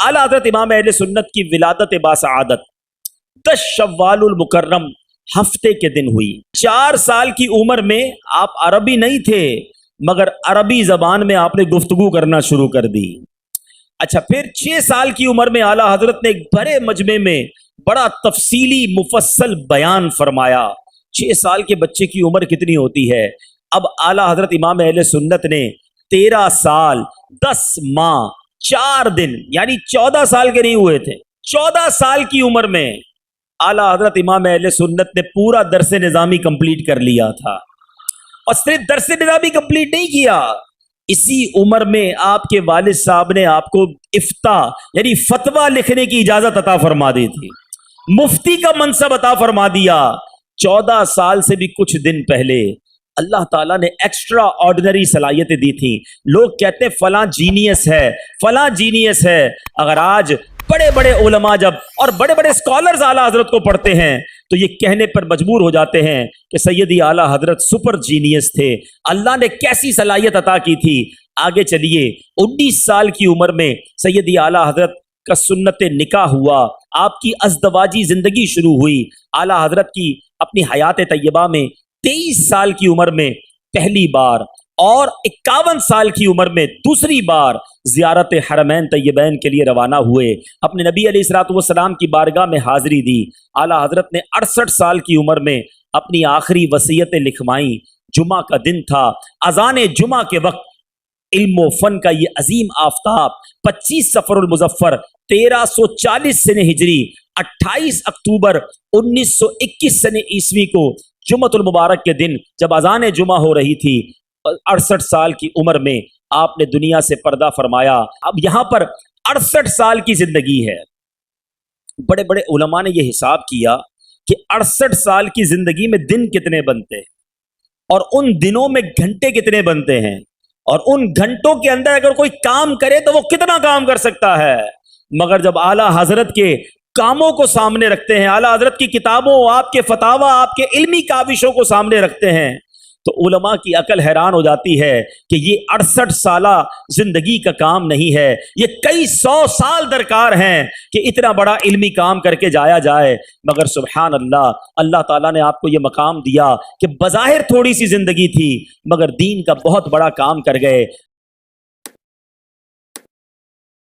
आला हजरत इमाम अहले सुन्नत की विलादत बासआदत 10 शव्वाल मुकर्रम हफ्ते के दिन हुई। 4 साल की उम्र में आप अरबी नहीं थे, मगर अरबी जबान में आपने गुफ्तगू करना शुरू कर दी। अच्छा, फिर 6 साल की उम्र में आला हजरत ने एक बड़े मजमे में बड़ा तफसीली मुफस्सल बयान फरमाया। 6 साल के बच्चे की उम्र कितनी होती है? अब आला हजरत इमाम अहले सुन्नत ने 13 साल 10 माह 4 दिन यानी 14 साल के नहीं हुए थे, 14 साल की उम्र में आला हजरत इमाम अहले सुन्नत ने पूरा दरसे निज़ामी कंप्लीट कर लिया था। और सिर्फ दरसे निज़ामी कंप्लीट नहीं किया, इसी उम्र में आपके वालिद साहब ने आपको इफ्ता यानी फतवा लिखने की इजाजत अता फरमा दी थी, मुफ्ती का मनसब अता फरमा दिया। 14 साल से भी कुछ दिन पहले अल्लाह ताला ने एक्स्ट्रा ऑर्डिनरी सलाहियतें दी थी। लोग कहते हैं फलां जीनियस है, फलां जीनियस है। अगर आज बड़े बड़े उलमा जब और बड़े बड़े स्कॉलर्स आला हजरत को पढ़ते हैं तो ये कहने पर मजबूर हो जाते हैं कि सैयदी आला हजरत सुपर जीनियस थे, अल्लाह ने कैसी सलाहियत अता की थी। आगे चलिए, 19 साल की उम्र में सैयदी आला हजरत का सुन्नत निकाह हुआ, आपकी अज़दवाजी जिंदगी शुरू हुई। आला हजरत की अपनी हयात तैयबा में 23 साल की उम्र में पहली बार और 51 साल की उम्र में दूसरी बार ज़ियारत हरमैन तैयबैन के लिए रवाना हुए। अपने नबी अलैहिस्सलातु वस्सलाम की बारगाह में हाज़िरी दी। आला हजरत ने 68 साल की उम्र में अपनी आखिरी वसीयतें लिखवाईं। जुमा का दिन था, अज़ान जुमा के वक्त इल्म फ़न का ये अजीम आफ्ताब 25 सफ़रुल मुज़फ़्फ़र 1340 सने हिजरी 28 अक्टूबर 1921 सने ईस्वी को जुमतुल मुबारक के दिन जब अज़ान जुमा हो रही थी, 68 साल की उम्र में आपने दुनिया से पर्दा फरमाया। अब यहाँ पर 68 साल की जिंदगी है। बड़े बड़े उलमा ने यह हिसाब किया कि 68 साल की जिंदगी में दिन कितने बनते हैं और उन दिनों में घंटे कितने बनते हैं, और उन घंटों के अंदर अगर कोई काम करे तो वो कितना काम कर सकता है। मगर जब आला हजरत के कामों को सामने रखते हैं, आला हजरत की किताबों, आपके फतावा, आपके इल्मी काविशों को सामने रखते हैं, तो उलमा की अकल हैरान हो जाती है कि ये 68 साला जिंदगी का काम नहीं है, ये कई 100 साल दरकार हैं कि इतना बड़ा इल्मी काम करके जाया जाए। मगर सुभान अल्लाह, अल्लाह ताला ने आपको ये मकाम दिया कि बज़ाहिर थोड़ी सी जिंदगी थी मगर दीन का बहुत बड़ा काम कर गए।